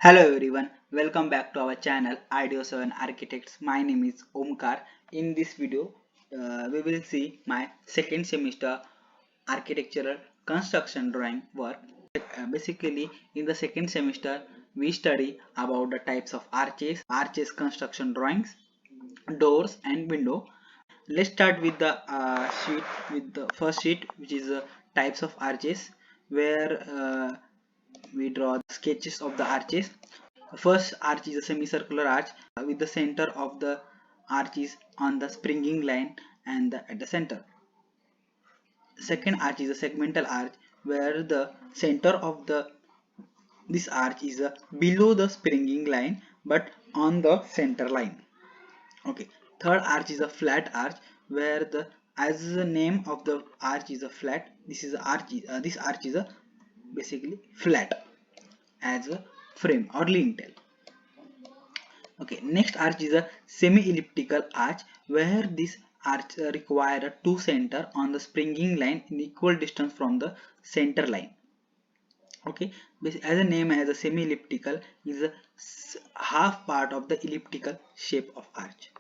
Hello everyone, welcome back to our channel Ideo 7 Architects. My name is Omkar. In this video, we will see my second semester architectural construction drawing work. Basically, in the second semester, we study about the types of arches construction drawings, doors and window. Let's start with the first sheet, which is types of arches, where we draw sketches of the arches. The first arch is a semicircular arch with the center of the arch is on the springing line and at the center. Second arch is a segmental arch where the center of this arch is below the springing line but on the center line. Okay. Third arch is a flat arch where as the name of the arch is a flat. This is a arch. This arch is a basically flat as a frame or lintel. Okay, next arch is a semi-elliptical arch where this arch require a two center on the springing line in equal distance from the center line. Okay, as a name as a semi-elliptical is a half part of the elliptical shape of arch.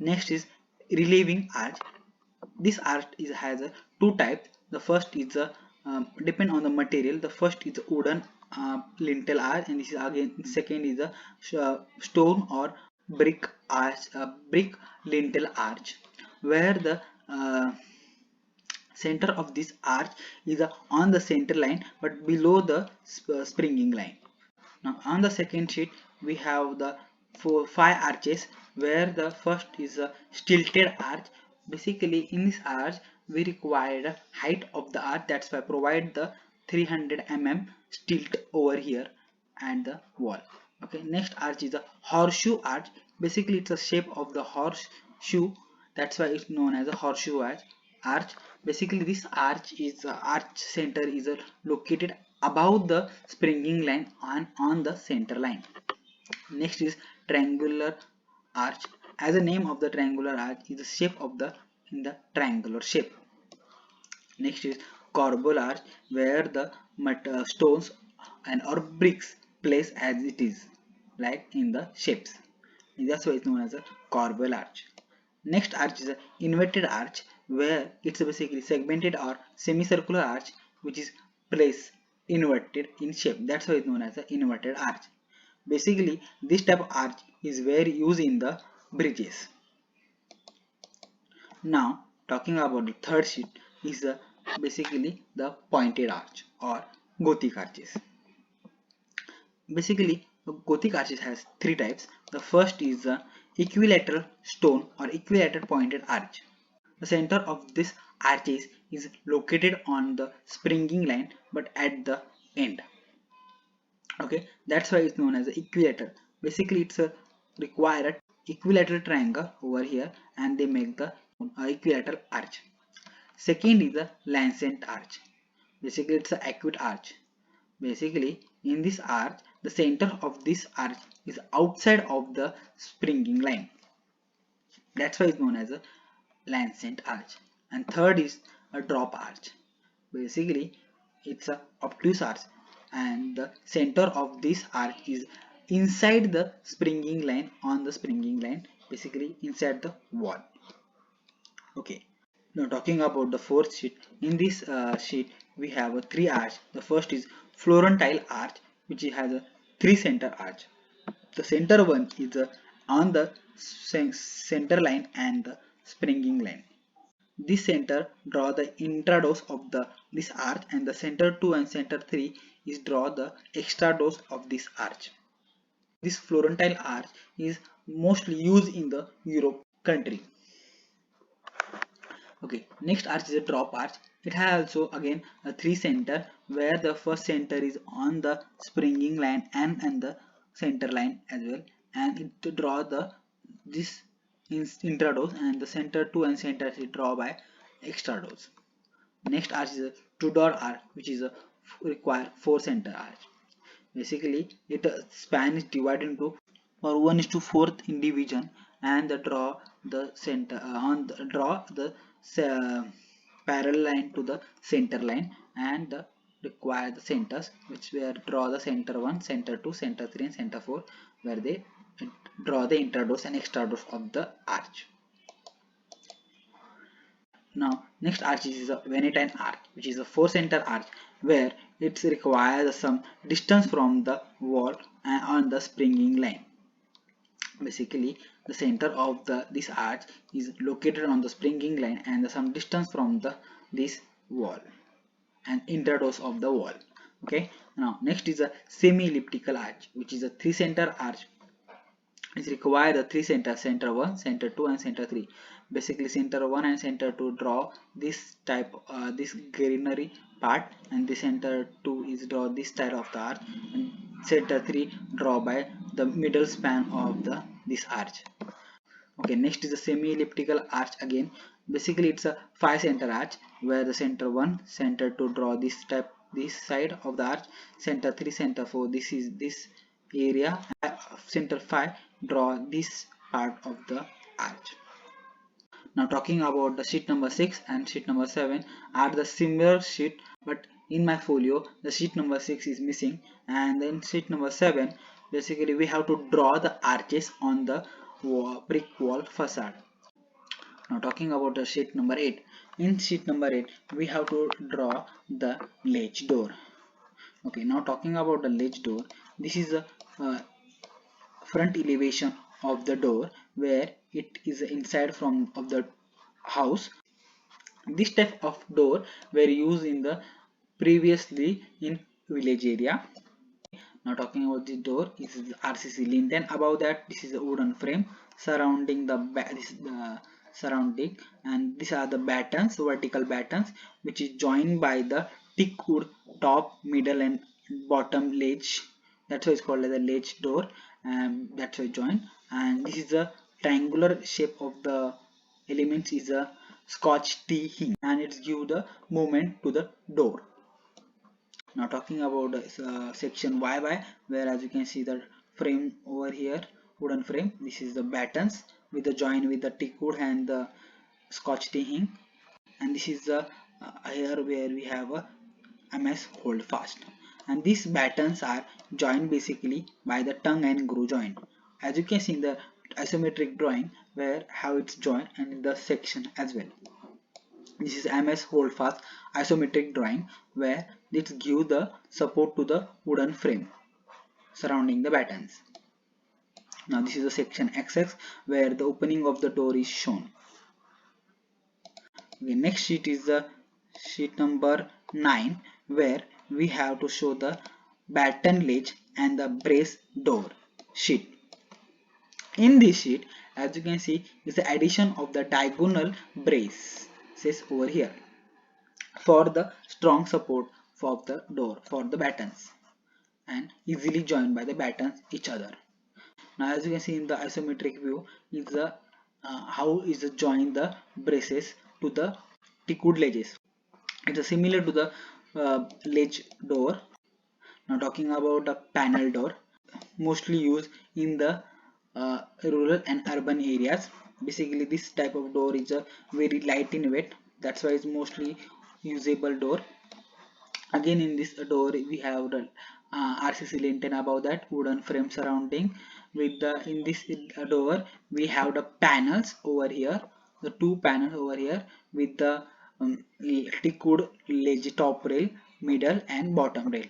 Next is relieving arch. This arch has two types. The first is a depend on the material. The first is a wooden lintel arch, and this is again second is a stone or brick arch, brick lintel arch, where the center of this arch is on the center line but below the springing line. Now on the second sheet we have the five arches, where the first is a stilted arch. Basically in this arch we require the height of the arch, that's why provide the 300 mm stilt over here and the wall. Okay, next arch is a horseshoe arch. Basically it's a shape of the horseshoe, that's why it's known as a horseshoe arch. Basically this arch is arch center is located above the springing line on the center line. Next is triangular arch. As the name of the triangular arch is the shape of the in the triangular shape. Next is corbel arch, where the stones and or bricks placed as it is, like in the shapes. That's why it's known as a corbel arch. Next arch is an inverted arch, where it's basically segmented or semicircular arch which is placed inverted in shape. That's why it's known as an inverted arch. Basically, this type of arch is very used in the bridges. Now, talking about the third sheet is basically the pointed arch or Gothic arches. Basically, Gothic arches has three types. The first is the equilateral stone or equilateral pointed arch. The center of this arches is located on the springing line but at the end. Okay, that's why it's known as the equilateral. Basically it's a required equilateral triangle over here and they make the equilateral arch. Second is the lancet arch. Basically it's an acute arch. Basically in this arch the center of this arch is outside of the springing line, that's why it's known as a lancet arch. And third is a drop arch. Basically it's a obtuse arch and the center of this arch is inside the springing line, on the springing line, basically inside the wall. Okay, now talking about the fourth sheet. In this sheet we have a three arch. The first is Florentine arch, which has a three center arch. The center one is on the center line and the springing line. This center draw the intrados of this arch, and the center 2 and center 3 is draw the extrados of this arch. This Florentine arch is mostly used in the Europe country. Okay, next arch is a drop arch. It has also again a three center, where the first center is on the springing line and the center line as well, and it draw this intrados, and the center 2 and center 3 draw by extrados. Next arch is a Tudor arch, which is a require four center arch. Basically it span is divided into or 1:4 in division, and the draw the center draw the parallel line to the center line, and the require the centers, which were draw the center 1, center 2, center 3 and center 4, where they draw the intradoors and extradoors of the arch. Now next arch is a Venetian arch, which is a 4 center arch where it requires some distance from the wall and on the springing line. Basically the center of this arch is located on the springing line and some distance from this wall and intradoors of the wall. Okay, now next is a semi-elliptical arch, which is a 3 center arch. It requires the 3 centers, center 1, center 2 and center 3. Basically center 1 and center 2 draw this type, this greenery part, and the center 2 is draw this side of the arch, and center 3 draw by the middle span of this arch. Okay, next is a semi-elliptical arch again. Basically it's a 5 center arch where the center 1, center 2 draw this type, this side of the arch, center 3, center 4, this is this area, center 5 draw this part of the arch. Now talking about the sheet number 6 and sheet number 7 are the similar sheet, but in my folio the sheet number 6 is missing, and then sheet number 7 basically we have to draw the arches on the brick wall facade. Now talking about the sheet number 8, in sheet number 8 we have to draw the ledge door. Okay, now talking about the ledge door, this is a front elevation of the door where it is inside from of the house. This type of door were used in the previously in village area. Now talking about the door, this is RCC lint, and above that this is a wooden frame surrounding the surrounding, and these are the battens, vertical battens, which is joined by the thick wood top, middle and bottom ledge. That's why it's called as a ledge door, and that's why joined. And this is a triangular shape of the elements is a Scotch T hinge, and it's give the movement to the door. Now talking about section YY, where as you can see the frame over here, wooden frame, this is the battens with the join with the teak wood and the Scotch T hinge, and this is the here where we have a MS hold fast, and these battens are joined basically by the tongue and groove joint, as you can see in the isometric drawing where how it's joined, and in the section as well. This is MS hold fast isometric drawing where it gives the support to the wooden frame surrounding the battens. Now this is the section XX where the opening of the door is shown. Okay, next sheet is the sheet number 9 where we have to show the batten ledge and the brace door sheet. In this sheet, as you can see, is the addition of the diagonal brace says over here for the strong support for the door for the battens and easily joined by the battens each other. Now as you can see in the isometric view is the how is the join the braces to the teakwood ledges. It is similar to the ledge door. Now talking about the panel door, mostly used in the rural and urban areas. Basically this type of door is a very light in weight, that's why it's mostly usable door. Again in this door we have the RCC lint, and above that wooden frame surrounding with the in this door we have the panels over here, the two panels over here with the teakwood ledge top rail, middle and bottom rail,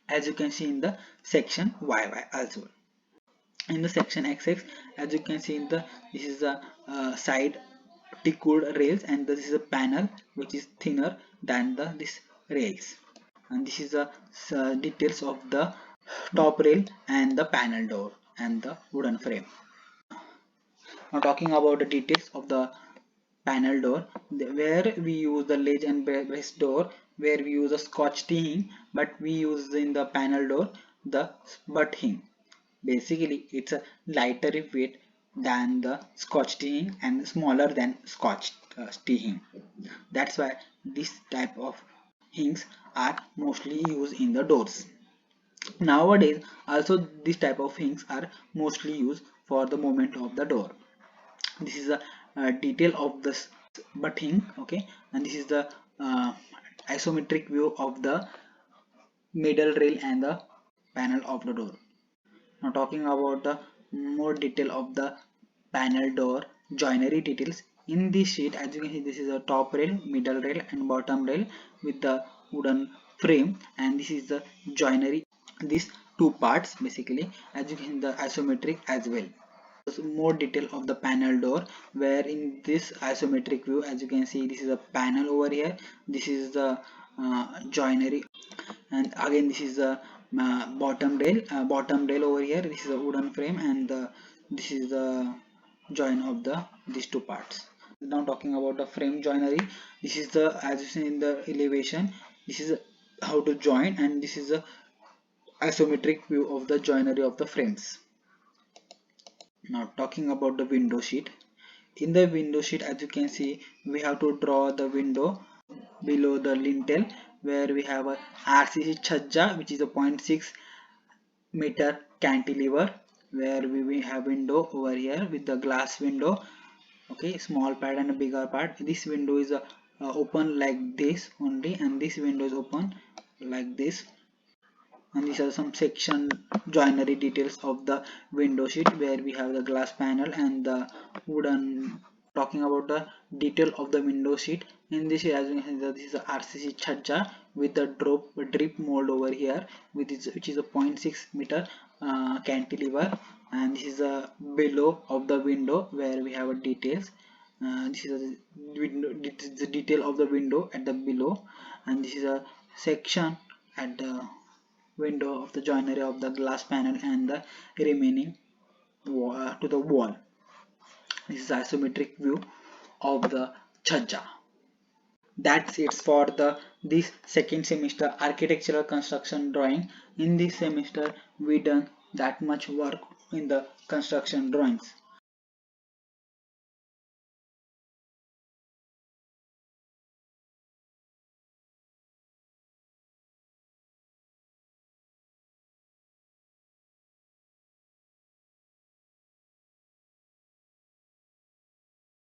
as you can see in the section YY also. In the section XX, as you can see in the this is the side teakwood rails, and this is a panel which is thinner than this rails, and this is the details of the top rail and the panel door and the wooden frame. Now talking about the details of the panel door, where we use the ledge and brace door, where we use a Scotch T hinge, but we use in the panel door the butt hinge. Basically it's a lighter weight than the Scotch T hinge and smaller than Scotch T hinge. That's why this type of hinges are mostly used in the doors. Nowadays also this type of hinges are mostly used for the movement of the door. This is a detail of this butt hinge, okay, and this is the isometric view of the middle rail and the panel of the door. Now talking about the more detail of the panel door joinery details. In this sheet, as you can see, this is a top rail, middle rail and bottom rail with the wooden frame, and this is the joinery, these two parts basically, as you can see, the isometric as well. More detail of the panel door, where in this isometric view, as you can see, this is a panel over here, this is the joinery, and again this is the bottom rail over here, this is a wooden frame, and this is the join of the these two parts. Now talking about the frame joinery, this is the, as you see in the elevation, this is how to join, and this is the isometric view of the joinery of the frames. Now talking about the window sheet. In the window sheet, as you can see, we have to draw the window below the lintel, where we have a RCC chhajja, which is a 0.6 meter cantilever, where we have window over here with the glass window. Okay, small part and a bigger part. This window is open like this only, and this window is open like this. And these are some section joinery details of the window sheet, where we have the glass panel and the wooden. Talking about the detail of the window sheet, in this, as you can see, this is a RCC chhajja with the drip mold over here, which is a 0.6 meter cantilever, and this is a below of the window, where we have a details. This is a window, this is the detail of the window at the below, and this is a section at the window of the joinery of the glass panel and the remaining to the wall. This is isometric view of the chhajja. That's it for the this second semester architectural construction drawing. In this semester we done that much work in the construction drawings.